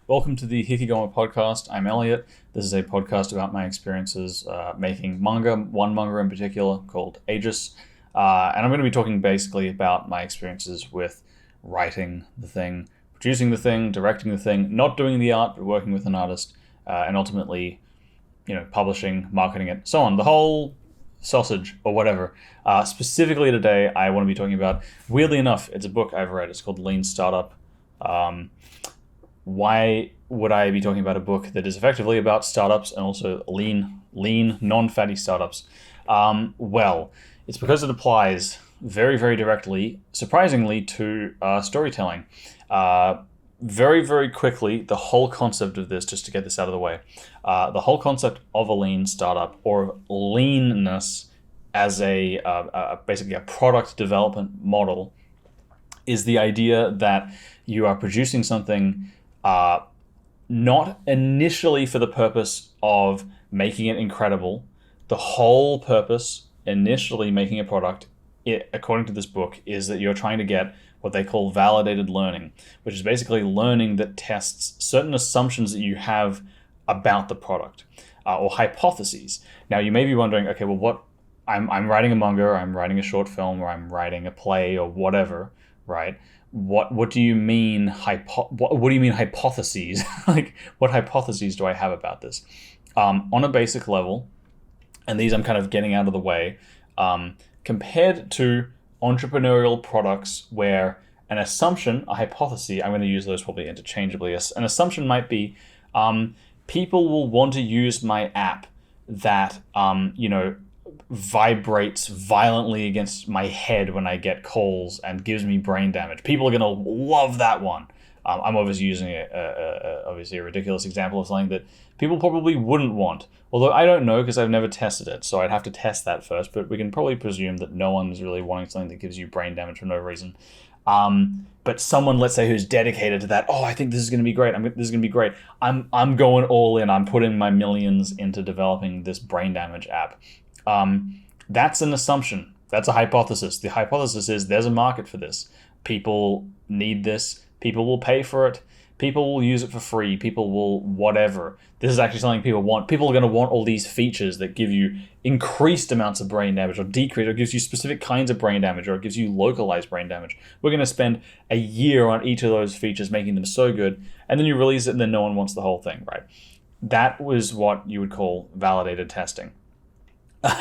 Welcome to the Hiki-Goma podcast. I'm Elliot. This is a podcast about my experiences making manga, one manga in particular called Aegis. And I'm going to be talking basically about my experiences with writing the thing, producing the thing, directing the thing, not doing the art, but working with an artist, and ultimately, publishing, marketing it, so on. The whole sausage or whatever. Specifically today, I want to be talking about, weirdly enough, it's a book I've read. It's called Lean Startup. Why would I be talking about a book that is effectively about startups and also lean, non-fatty startups? Well, it's because it applies very, very directly, surprisingly, to storytelling. Very, very quickly, the whole concept of this, just to get this out of the way, the whole concept of a lean startup or leanness as basically a product development model is the idea that you are producing something not initially for the purpose of making it incredible. The whole purpose, initially making a product, according to this book, is that you're trying to get what they call validated learning, which is basically learning that tests certain assumptions that you have about the product, or hypotheses. Now, you may be wondering, okay, well, I'm writing a manga, or I'm writing a short film, or I'm writing a play, or whatever, right? What do you mean what do you mean hypotheses? Like, what hypotheses do I have about this? On a basic level, and these I'm kind of getting out of the way, compared to entrepreneurial products where an assumption, a hypothesis, I'm going to use those probably interchangeably. An assumption might be, people will want to use my app that, vibrates violently against my head when I get calls and gives me brain damage. People are going to love that one. I'm obviously using a ridiculous example of something that people probably wouldn't want. Although I don't know because I've never tested it, so I'd have to test that first. But we can probably presume that no one's really wanting something that gives you brain damage for no reason. But someone, let's say, who's dedicated to that, I think this is going to be great. This is going to be great. I'm going all in. I'm putting my millions into developing this brain damage app. That's an assumption. That's a hypothesis. The hypothesis is there's a market for this. People need this. People will pay for it. People will use it for free. People will whatever. This is actually something people want. People are going to want all these features that give you increased amounts of brain damage or decreased, or gives you specific kinds of brain damage, or it gives you localized brain damage. We're going to spend a year on each of those features, making them so good, and then you release it and then no one wants the whole thing, right? That was what you would call validated testing.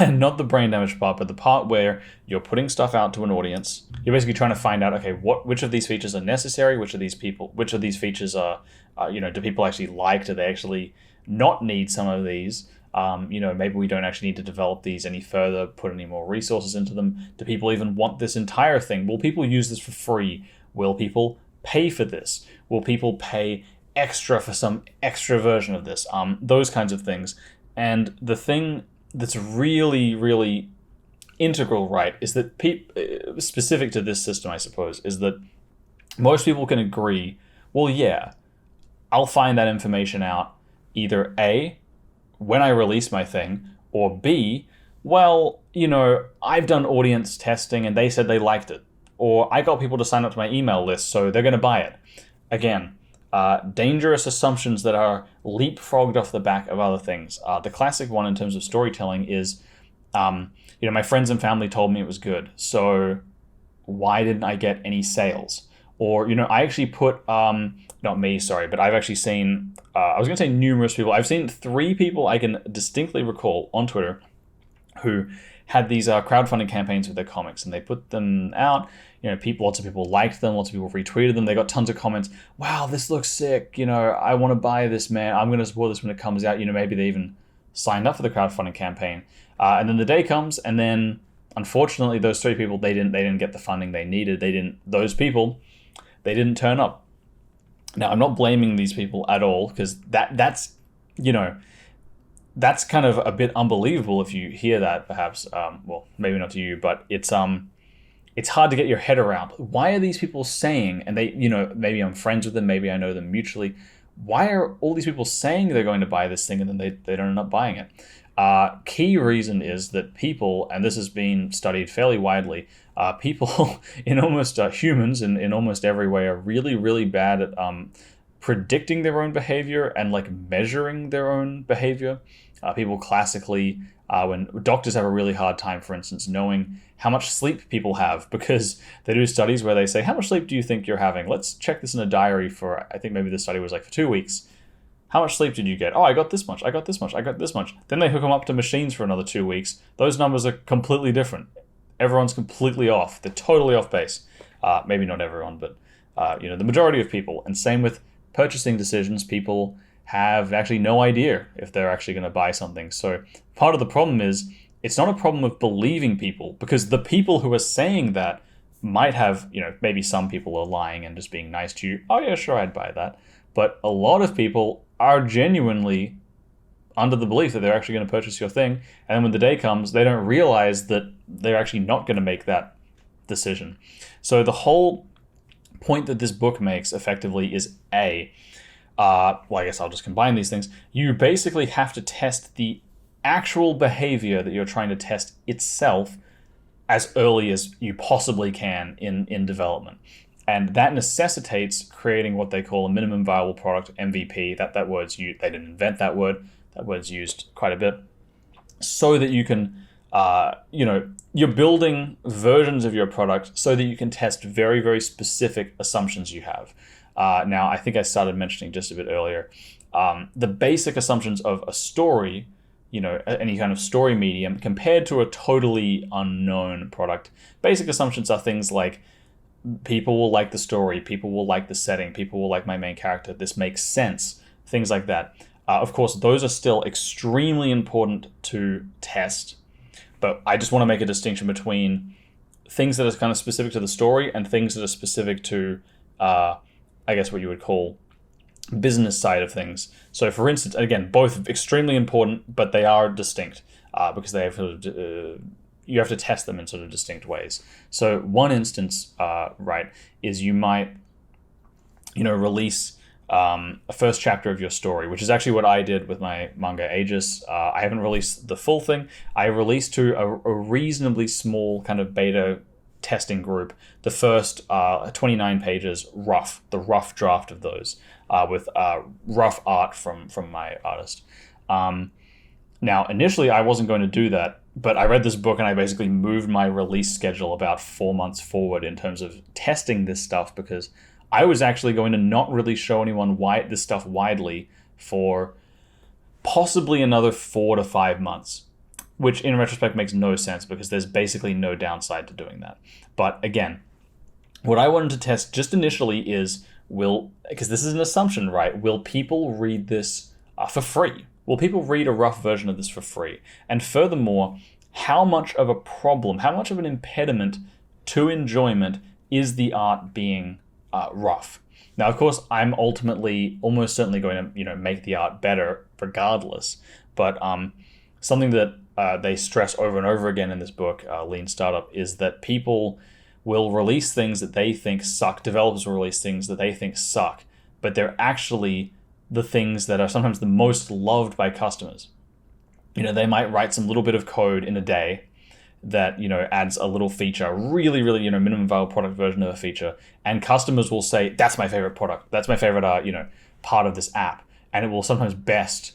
Not the brain damage part, but the part where you're putting stuff out to an audience. You're basically trying to find out, okay, which of these features are necessary, which of these features are, do people actually like? Do they actually not need some of these? Maybe we don't actually need to develop these any further, put any more resources into them. Do people even want this entire thing? Will people use this for free? Will people pay for this? Will people pay extra for some extra version of this? Those kinds of things. And the thing that's really, really integral, right, is that specific to this system, I suppose, is that most people can agree, well, yeah, I'll find that information out either A, when I release my thing, or B, well, I've done audience testing and they said they liked it, or I got people to sign up to my email list, so they're going to buy it. Again, dangerous assumptions that are leapfrogged off the back of other things. The classic one in terms of storytelling is, my friends and family told me it was good, so why didn't I get any sales? Or, I actually put, not me, sorry, but I've actually seen, I was going to say numerous people. I've seen 3 people I can distinctly recall on Twitter who had these crowdfunding campaigns with their comics, and they put them out. Lots of people liked them, lots of people retweeted them. They got tons of comments. Wow, this looks sick. I want to buy this, man. I'm going to support this when it comes out. Maybe they even signed up for the crowdfunding campaign. And then the day comes, and then unfortunately, those 3 people, they didn't get the funding they needed. They didn't turn up. Now, I'm not blaming these people at all, because that's kind of a bit unbelievable if you hear that, perhaps. Well, maybe not to you, but it's hard to get your head around. Why are these people saying, and they, maybe I'm friends with them, maybe I know them mutually, why are all these people saying they're going to buy this thing and then they don't end up buying it? Key reason is that people, and this has been studied fairly widely, people in almost humans in almost every way are really, really bad at predicting their own behavior and like measuring their own behavior. People classically, when doctors have a really hard time, for instance, knowing how much sleep people have, because they do studies where they say, how much sleep do you think you're having? Let's check this in a diary for, I think maybe the study was like for 2 weeks. How much sleep did you get? Oh, I got this much, I got this much, I got this much. Then they hook them up to machines for another 2 weeks. Those numbers are completely different. Everyone's completely off. They're totally off base. Maybe not everyone, but the majority of people. And same with purchasing decisions. People have actually no idea if they're actually going to buy something. So part of the problem is it's not a problem of believing people, because the people who are saying that might have, maybe some people are lying and just being nice to you. Oh yeah, sure, I'd buy that. But a lot of people are genuinely under the belief that they're actually going to purchase your thing. And then when the day comes, they don't realize that they're actually not going to make that decision. So the whole point that this book makes effectively is I guess I'll just combine these things. You basically have to test the actual behavior that you're trying to test itself as early as you possibly can in development. And that necessitates creating what they call a minimum viable product, MVP. That word's used, they didn't invent that word. That word's used quite a bit. So that you can, you're building versions of your product so that you can test very, very specific assumptions you have. Now, I think I started mentioning just a bit earlier, the basic assumptions of a story, any kind of story medium compared to a totally unknown product. Basic assumptions are things like people will like the story, people will like the setting, people will like my main character, this makes sense, things like that. Of course, those are still extremely important to test, but I just want to make a distinction between things that are kind of specific to the story and things that are specific to, I guess what you would call business side of things. So for instance, again, both extremely important, but they are distinct because they have you have to test them in sort of distinct ways. So one instance, is you might, release a first chapter of your story, which is actually what I did with my manga Aegis. I haven't released the full thing. I released to a reasonably small kind of beta testing group the first 29 pages the rough draft of those with rough art from my artist. Now, initially, I wasn't going to do that, but I read this book and I basically moved my release schedule about 4 months forward in terms of testing this stuff, because I was actually going to not really show anyone this stuff widely for possibly another 4 to 5 months, which in retrospect makes no sense because there's basically no downside to doing that. But again, what I wanted to test just initially is, because this is an assumption, right? Will people read this for free? Will people read a rough version of this for free? And furthermore, how much of a problem, how much of an impediment to enjoyment is the art being rough? Now, of course, I'm ultimately almost certainly going to, make the art better regardless. But something that they stress over and over again in this book, Lean Startup, is that people will release things that they think suck. Developers will release things that they think suck, but they're actually the things that are sometimes the most loved by customers. They might write some little bit of code in a day that, adds a little feature, really, really, minimum viable product version of a feature. And customers will say, that's my favorite product. That's my favorite, part of this app. And it will sometimes best,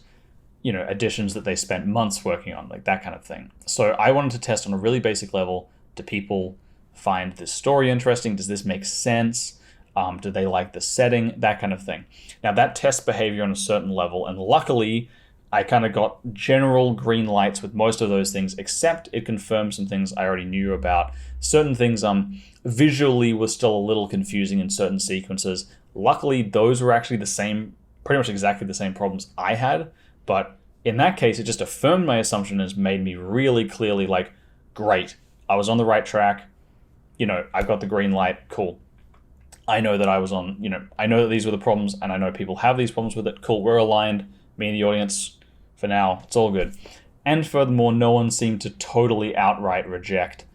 additions that they spent months working on, like that kind of thing. So I wanted to test on a really basic level. Do people find this story interesting? Does this make sense? Do they like the setting? That kind of thing. Now that tests behavior on a certain level, and luckily I kind of got general green lights with most of those things, except it confirmed some things I already knew about. Certain things visually was still a little confusing in certain sequences. Luckily, those were actually pretty much exactly the same problems I had. But in that case, it just affirmed my assumption and has made me really clearly like, great, I was on the right track. I got the green light, cool. I know that I was on, I know that these were the problems, and I know people have these problems with it. Cool, we're aligned. Me and the audience, for now, it's all good. And furthermore, no one seemed to totally outright reject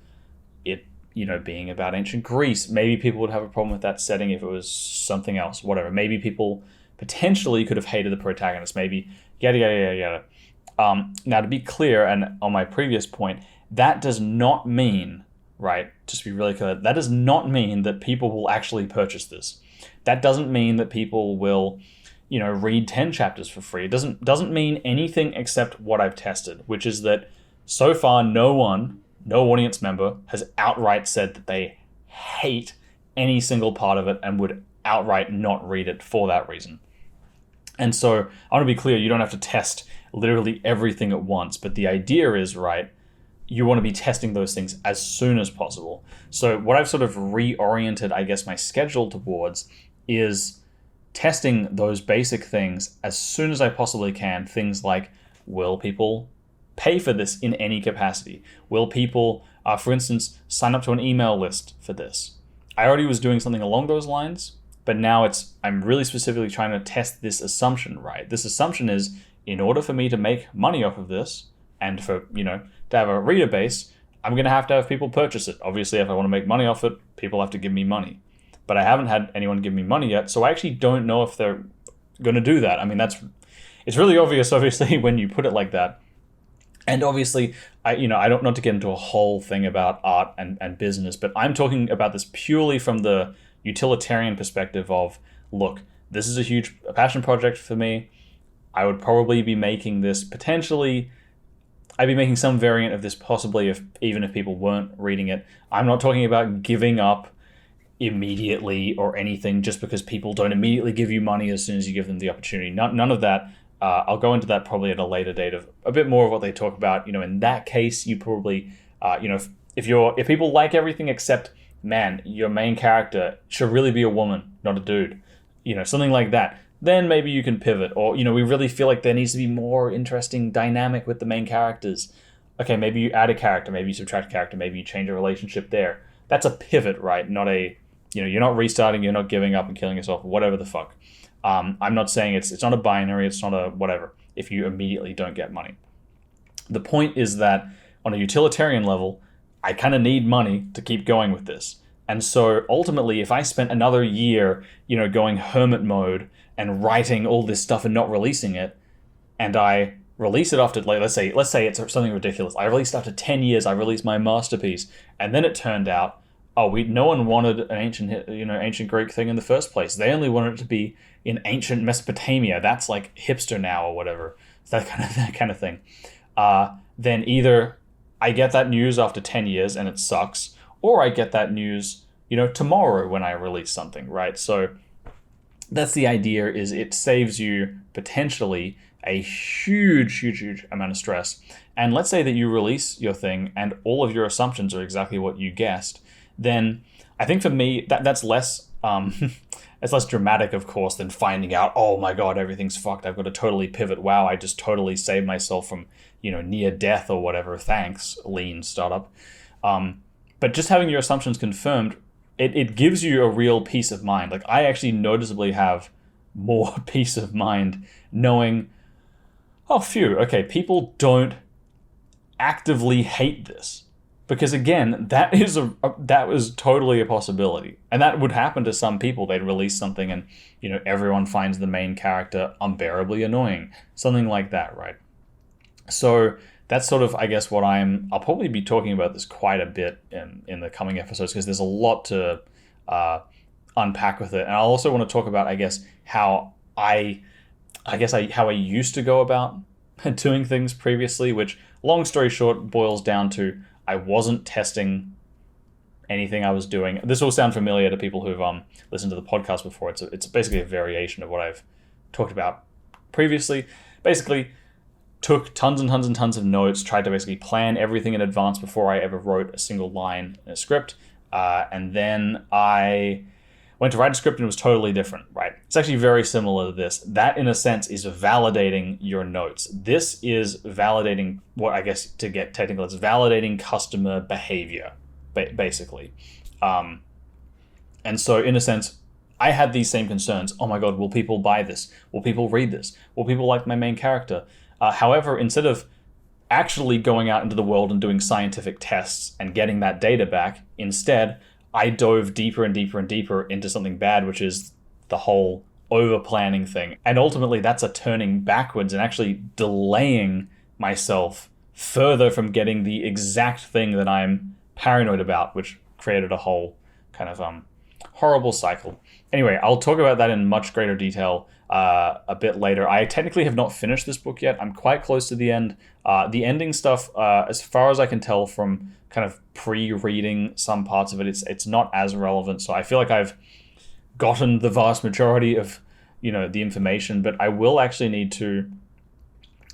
it, being about ancient Greece. Maybe people would have a problem with that setting if it was something else, whatever. Maybe people potentially could have hated the protagonist, maybe yada, yada, yada, yada. Now, to be clear, and on my previous point, that does not mean, right, just to be really clear, that does not mean that people will actually purchase this. That doesn't mean that people will, read 10 chapters for free. It doesn't mean anything except what I've tested, which is that so far no audience member has outright said that they hate any single part of it and would outright not read it for that reason. And so I want to be clear, you don't have to test literally everything at once, but the idea is, right, you want to be testing those things as soon as possible. So what I've sort of reoriented, I guess, my schedule towards is testing those basic things as soon as I possibly can. Things like, will people pay for this in any capacity? Will people, for instance, sign up to an email list for this? I already was doing something along those lines, but now I'm really specifically trying to test this assumption, right? This assumption is, in order for me to make money off of this and for, to have a reader base, I'm going to have people purchase it. Obviously, if I want to make money off it, people have to give me money. But I haven't had anyone give me money yet, so I actually don't know if they're going to do that. I mean, it's really obvious, obviously, when you put it like that. And obviously, I don't want to get into a whole thing about art and business, but I'm talking about this purely from the utilitarian perspective of, look, this is a passion project for me. I would probably be making this potentially, I'd be making some variant of this possibly even if people weren't reading it. I'm not talking about giving up immediately or anything just because people don't immediately give you money as soon as you give them the opportunity. None of that. I'll go into that probably at a later date of a bit more of what they talk about. In that case, you probably, if people like everything except, man, your main character should really be a woman, not a dude, something like that, then maybe you can pivot. Or, we really feel like there needs to be more interesting dynamic with the main characters. Okay, maybe you add a character, maybe you subtract a character, maybe you change a relationship there. That's a pivot, right? Not a, you're not restarting, you're not giving up and killing yourself, whatever the fuck. I'm not saying it's not a binary, it's not a whatever, if you immediately don't get money. The point is that on a utilitarian level, I kind of need money to keep going with this. And so ultimately, if I spent another year, going hermit mode and writing all this stuff and not releasing it, and I release it after, like, let's say it's something ridiculous. I released after 10 years, I released my masterpiece, and then it turned out, no one wanted an ancient Greek thing in the first place. They only wanted it to be in ancient Mesopotamia. That's like hipster now or whatever. That kind of thing. Then either I get that news after 10 years and it sucks, or I get that news, tomorrow when I release something, right? So that's the idea, is it saves you potentially a huge amount of stress. And let's say that you release your thing and all of your assumptions are exactly what you guessed. Then I think for me that's less it's less dramatic, of course, than finding out, oh my god, everything's fucked, I've got to totally pivot, wow, I just totally saved myself from near death or whatever, thanks lean startup. But just having your assumptions confirmed, it gives you a real peace of mind. Like, I actually noticeably have more peace of mind knowing, oh phew, okay, people don't actively hate this. Because again, that was totally a possibility. And that would happen to some people. They'd release something and, everyone finds the main character unbearably annoying. Something like that, right? So that's sort of, I guess, I'll probably be talking about this quite a bit in the coming episodes, because there's a lot to unpack with it. And I also want to talk about, I guess, how I used to go about doing things previously, which, long story short, boils down to, I wasn't testing anything I was doing. This will sound familiar to people who've listened to the podcast before. It's basically a variation of what I've talked about previously. Basically, took tons and tons and tons of notes, tried to basically plan everything in advance before I ever wrote a single line in a script. And then I went to write a script and it was totally different, right? It's actually very similar to this. That, in a sense, is validating your notes. This is validating, what I guess, to get technical, it's validating customer behavior, basically. And so, in a sense, I had these same concerns. Oh my god, will people buy this? Will people read this? Will people like my main character? However, instead of actually going out into the world and doing scientific tests and getting that data back, instead, I dove deeper and deeper and deeper into something bad, which is the whole over-planning thing. And ultimately, that's a turning backwards and actually delaying myself further from getting the exact thing that I'm paranoid about, which created a whole kind of horrible cycle. Anyway, I'll talk about that in much greater detail a bit later. I technically have not finished this book yet. I'm quite close to the end. The ending stuff, as far as I can tell from kind of pre-reading some parts of it, it's not as relevant. So I feel like I've gotten the vast majority of, the information, but I will actually need to.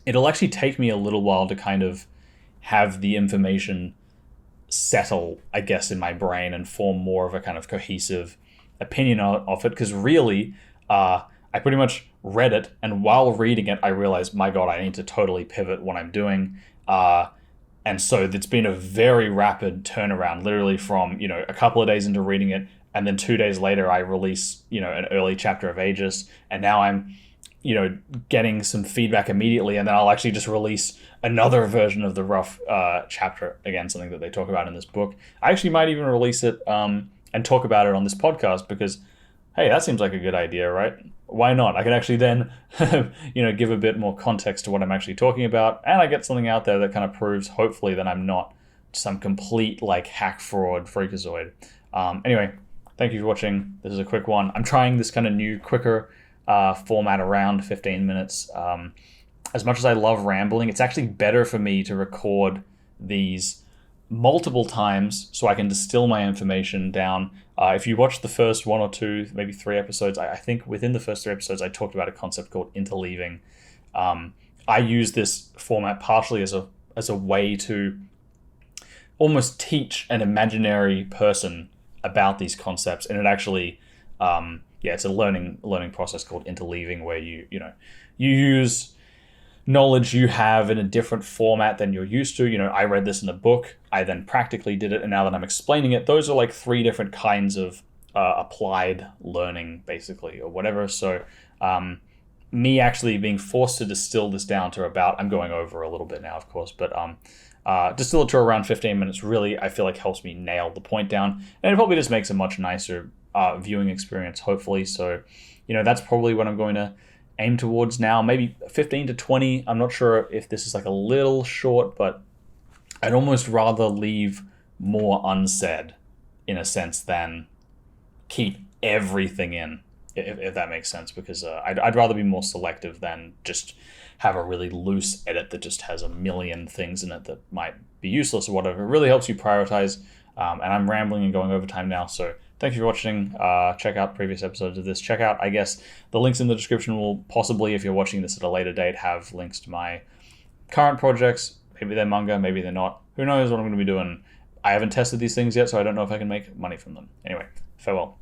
It'll actually take me a little while to kind of have the information settle, I guess, in my brain and form more of a kind of cohesive opinion of it. Because really, I pretty much read it, and while reading it, I realized, my God, I need to totally pivot what I'm doing. And so it's been a very rapid turnaround, literally from, a couple of days into reading it, and then 2 days later, I release, an early chapter of Aegis, and now I'm, getting some feedback immediately, and then I'll actually just release another version of the rough chapter, again, something that they talk about in this book. I actually might even release it and talk about it on this podcast, because, hey, that seems like a good idea, right? Why not? I can actually then, give a bit more context to what I'm actually talking about, and I get something out there that kind of proves, hopefully, that I'm not some complete, hack fraud freakazoid. Anyway, thank you for watching. This is a quick one. I'm trying this kind of new, quicker format, around 15 minutes. As much as I love rambling, it's actually better for me to record these multiple times so I can distill my information down. If you watch the first 1 or 2, maybe 3 episodes, I think within the first 3 episodes, I talked about a concept called interleaving. I use this format partially as a way to almost teach an imaginary person about these concepts, and it actually, it's a learning process called interleaving, where you use knowledge you have in a different format than you're used to. I read this in a book, I then practically did it, and now that I'm explaining it, those are 3 different kinds of applied learning, basically, or whatever. So me actually being forced to distill this down to about, I'm going over a little bit now, of course, but distill it to around 15 minutes, really, I feel like helps me nail the point down, and it probably just makes a much nicer viewing experience, hopefully. So, that's probably what I'm going to aim towards now, maybe 15 to 20. I'm not sure if this is a little short, but I'd almost rather leave more unsaid, in a sense, than keep everything in, if that makes sense, because I'd rather be more selective than just have a really loose edit that just has a million things in it that might be useless or whatever. It really helps you prioritize, and I'm rambling and going over time now, so thank you for watching. Check out previous episodes of this. Check out, I guess, the links in the description will possibly, if you're watching this at a later date, have links to my current projects. Maybe they're manga, maybe they're not. Who knows what I'm going to be doing. I haven't tested these things yet, so I don't know if I can make money from them. Anyway, farewell.